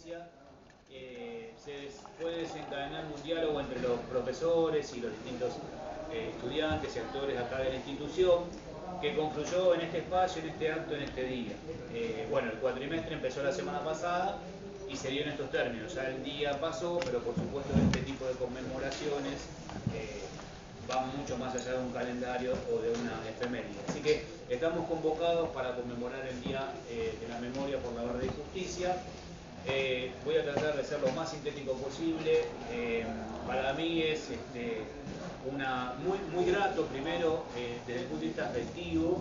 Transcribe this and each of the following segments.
justicia, se puede desencadenar un diálogo entre los profesores y los distintos estudiantes y actores acá de la institución, que concluyó en este espacio, en este acto, en este día. Bueno, el cuatrimestre empezó la semana pasada y se dio en estos términos. Ya el día pasó, pero por supuesto este tipo de conmemoraciones van mucho más allá de un calendario o de una efeméride. Así que estamos convocados para conmemorar el Día de la Memoria por la Verdad y Justicia. Voy a tratar de ser lo más sintético posible. Para mí es muy grato, primero, desde el punto de vista afectivo,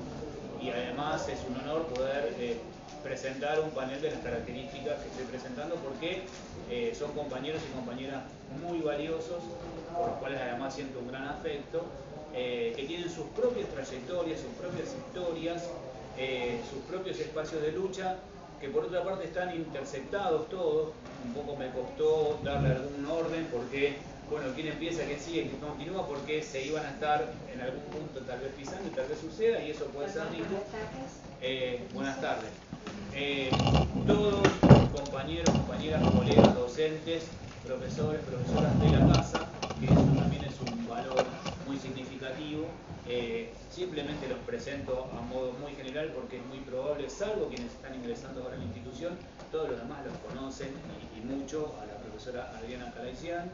y además es un honor poder presentar un panel de las características que estoy presentando, porque son compañeros y compañeras muy valiosos, por los cuales además siento un gran afecto, que tienen sus propias trayectorias, sus propias historias, sus propios espacios de lucha, que por otra parte están intersectados todos. Un poco me costó darle algún orden, porque, bueno, quién empieza, quién sigue, quién continúa, porque se iban a estar en algún punto tal vez pisando y tal vez suceda, y eso puede ser rico. Buenas tardes. Todos compañeros, compañeras, colegas, docentes, profesores, profesoras de la casa, que eso también es un valor muy significativo. Simplemente los presento a modo muy general, porque es muy probable, salvo quienes están ingresando ahora en la institución, todos los demás los conocen y mucho a la profesora Adriana Calaicián,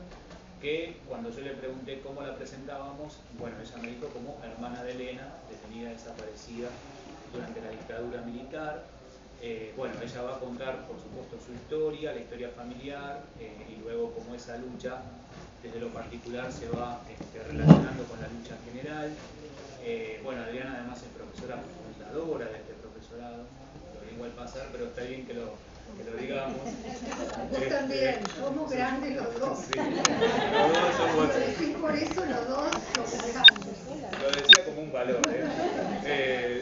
que cuando yo le pregunté cómo la presentábamos, bueno, ella me dijo como hermana de Elena, detenida desaparecida durante la dictadura militar. Bueno, ella va a contar, por supuesto, su historia, la historia familiar, y luego cómo esa lucha, desde lo particular, se va relacionando con la lucha en general. Bueno, Adriana además es profesora fundadora de este profesorado, lo digo al pasar, pero está bien que lo digamos. Vos también, somos grandes los dos. Sí, los dos somos... decir por eso los dos somos grandes. Lo decía como un valor,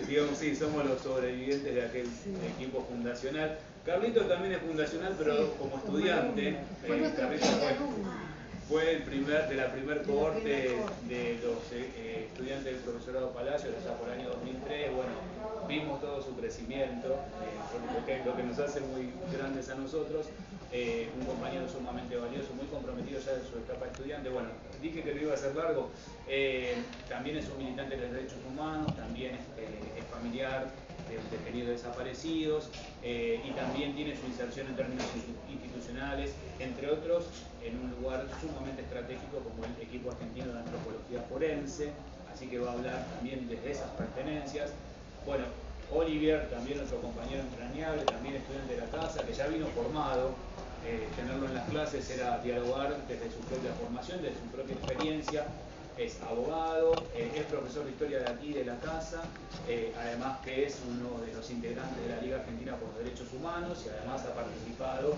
digamos, sí, somos los sobrevivientes de aquel equipo fundacional. Carlito también es fundacional, pero sí, como estudiante. Fue el de la primer cohorte de los estudiantes del profesorado Palacio, allá por el año 2003. Bueno, vimos todo su crecimiento, lo que nos hace muy grandes a nosotros. Un compañero sumamente valioso, muy comprometido ya en su etapa de estudiante. Bueno, dije que no iba a ser largo. También es un militante de los derechos humanos, también es familiar de detenidos desaparecidos, y también tiene su inserción en términos institucionales, entre otros, en un lugar sumamente estratégico como el equipo argentino de antropología forense, así que va a hablar también desde esas pertenencias. Bueno, Olivier, también nuestro compañero entrañable, también estudiante de la casa, que ya vino formado. Tenerlo en las clases era dialogar desde su propia formación, desde su propia experiencia. Es abogado, es profesor de historia de aquí, de la casa, además que es uno de los integrantes de la Liga Argentina por los Derechos Humanos, y además ha participado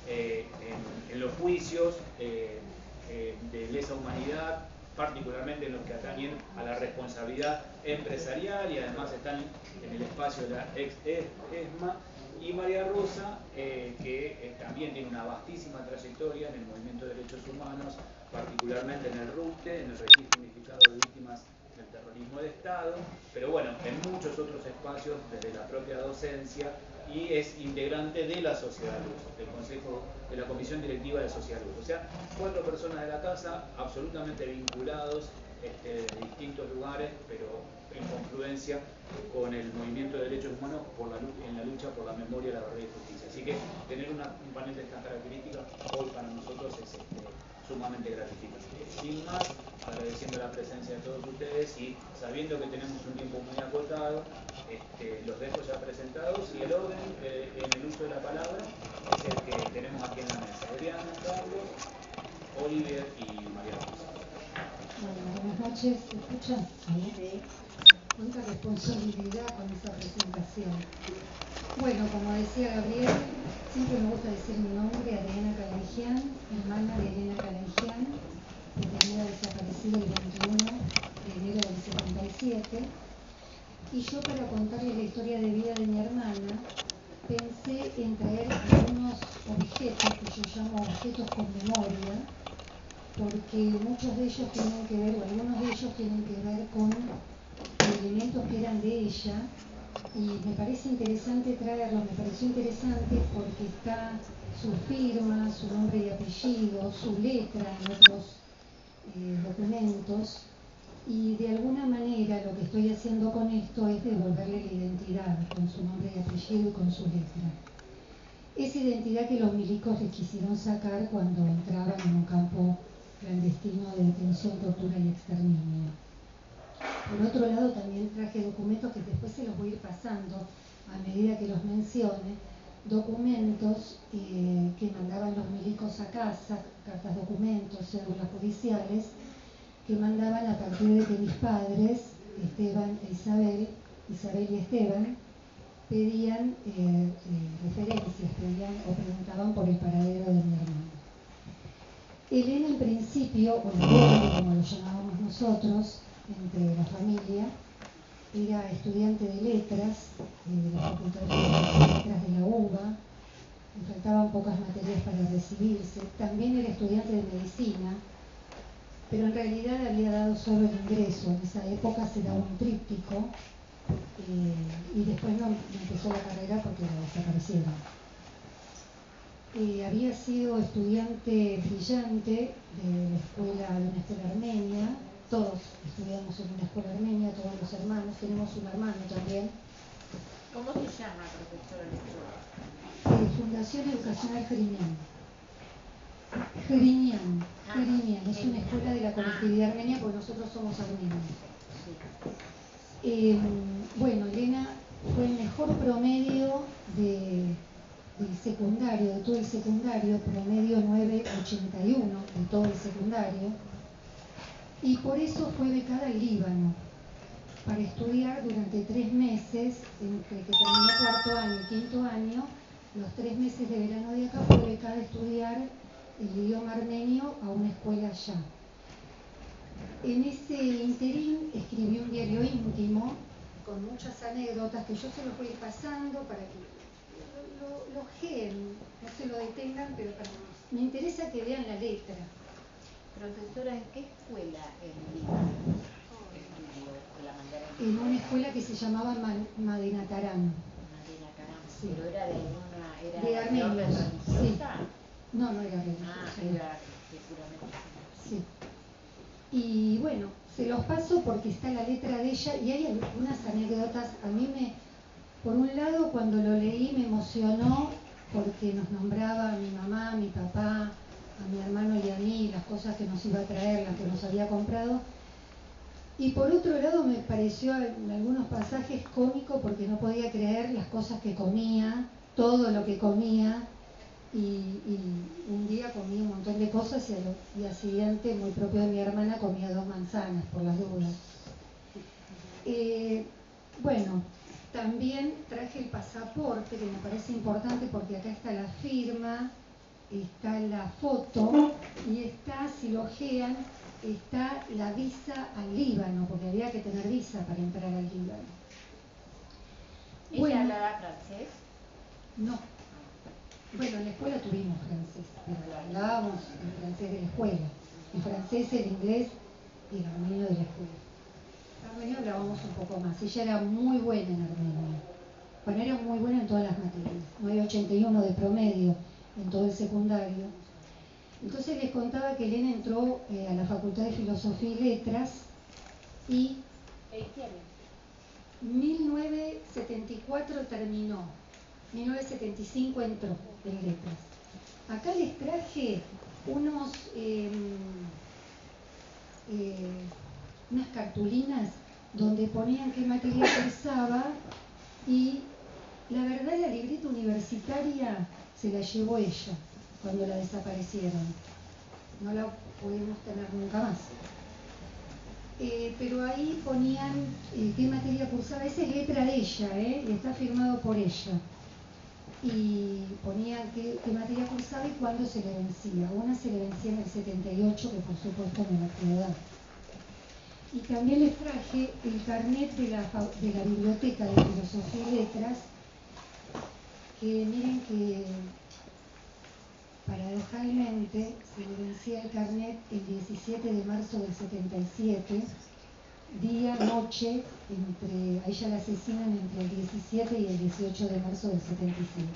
en los juicios de lesa humanidad, particularmente en los que atañen a la responsabilidad empresarial, y además están en el espacio de la ex-ESMA. Y María Rosa, que también tiene una vastísima trayectoria en el movimiento de derechos humanos, particularmente en el RUTE, en el Registro Unificado de Víctimas del Terrorismo de Estado, pero bueno, en muchos otros espacios desde la propia docencia, y es integrante de la Sociedad Luz, del Consejo, de la Comisión Directiva de Sociedad Luz. O sea, 4 personas de la casa absolutamente vinculados de distintos lugares, pero en confluencia con el movimiento de derechos humanos en la lucha por la memoria, la verdad y justicia. Así que tener un panel de estas características hoy para nosotros es sumamente gratificante. Sin más, agradeciendo la presencia de todos ustedes y sabiendo que tenemos un tiempo muy acotado, los dejo ya presentados, y el orden en el uso de la palabra es el que tenemos aquí en la mesa: Adriana, Carlos, Olivier y María Rosa. Bueno, buenas noches, ¿se escuchan? Sí. Cuánta responsabilidad con esa presentación. Bueno, como decía Gabriel, siempre me gusta decir mi nombre: Adriana Calaicián, hermana de Elena Calaicián, detenida desaparecida el 21 de enero del 77. Y yo, para contarles la historia de vida de mi hermana, pensé en traer algunos objetos que yo llamo objetos con memoria, porque muchos de ellos tienen que ver, o algunos de ellos tienen que ver con elementos que eran de ella y me parece interesante traerlo, me pareció interesante porque está su firma, su nombre y apellido, su letra en otros documentos, y de alguna manera lo que estoy haciendo con esto es devolverle la identidad con su nombre y apellido y con su letra. Esa identidad que los milicos les quisieron sacar cuando entraban en un campo clandestino de detención, tortura y exterminio. Por otro lado, también traje documentos que después se los voy a ir pasando a medida que los mencione, documentos que mandaban los milicos a casa, cartas documentos, cédulas judiciales, que mandaban a partir de que mis padres, Esteban e Isabel y Esteban, pedían referencias, pedían o preguntaban por el paradero de mi hermano. Elena, en principio, o Gordi, como lo llamábamos nosotros, entre la familia, era estudiante de letras, de la Facultad de Letras de la UBA, le faltaban pocas materias para recibirse, también era estudiante de medicina, pero en realidad había dado solo el ingreso. En esa época se daba un tríptico y después no empezó la carrera porque la desaparecieron. Había sido estudiante brillante de una escuela armenia, todos estudiamos en una escuela armenia, todos los hermanos, tenemos un hermano también. ¿Cómo se llama, profesora, la escuela? Fundación Educacional Jerinian. Jerinian, es una escuela de la colectividad armenia porque nosotros somos armenios. Bueno, Elena fue el mejor promedio del secundario, de todo el secundario, promedio 981 de todo el secundario, y por eso fue becada al Líbano para estudiar durante 3 meses, entre que terminó cuarto año y quinto año, los 3 meses de verano de acá fue becada a estudiar el idioma armenio a una escuela allá. En ese interín escribió un diario íntimo con muchas anécdotas que yo se los voy a ir pasando para que lo ojeen, no se lo detengan, pero me interesa que vean la letra. Profesora, ¿en qué escuela en Líbano estudió? ¿La mandaron? En una escuela que se llamaba Madinatarán. Madinatarán, Sí. ¿Pero era de una de armenios? Sí. No era religiosa. Era seguramente. Sí. Y bueno, se los paso porque está la letra de ella y hay algunas anécdotas. A mí por un lado, cuando lo leí me emocionó porque nos nombraba a mi mamá, a mi papá, a mi hermano y a mí, las cosas que nos iba a traer, las que nos había comprado. Y por otro lado me pareció en algunos pasajes cómico porque no podía creer las cosas que comía, todo lo que comía. Y un día comí un montón de cosas y al día siguiente, muy propio de mi hermana, comía 2 manzanas por las dudas. Bueno, también traje el pasaporte, que me parece importante porque acá está la firma, está la foto y está, si lo ojean, está la visa al Líbano, porque había que tener visa para entrar al Líbano. ¿Ella hablaba francés? No. Bueno, en la escuela tuvimos francés, pero hablábamos el francés de la escuela. El francés, el inglés y el armenio de la escuela. El armenio hablábamos un poco más. Ella era muy buena en armenio. Bueno, era muy buena en todas las materias. 981 de promedio en todo el secundario. Entonces les contaba que Elena entró a la Facultad de Filosofía y Letras y ¿En qué año? 1974 terminó, 1975 entró en letras. Acá les traje unas cartulinas donde ponían qué materia cursaba y la verdad la libreta universitaria se la llevó ella cuando la desaparecieron. No la pudimos tener nunca más. Pero ahí ponían qué materia cursaba, esa es letra de ella, y está firmado por ella. Y ponían qué materia cursaba y cuándo se le vencía. Una se le vencía en el 78, que por supuesto me la edad. Y también les traje el carnet de la Biblioteca de Filosofía y Letras, que miren que paradojalmente se le vencía el carnet el 17 de marzo del 77 día, noche, a ella la asesinan entre el 17 y el 18 de marzo del 75.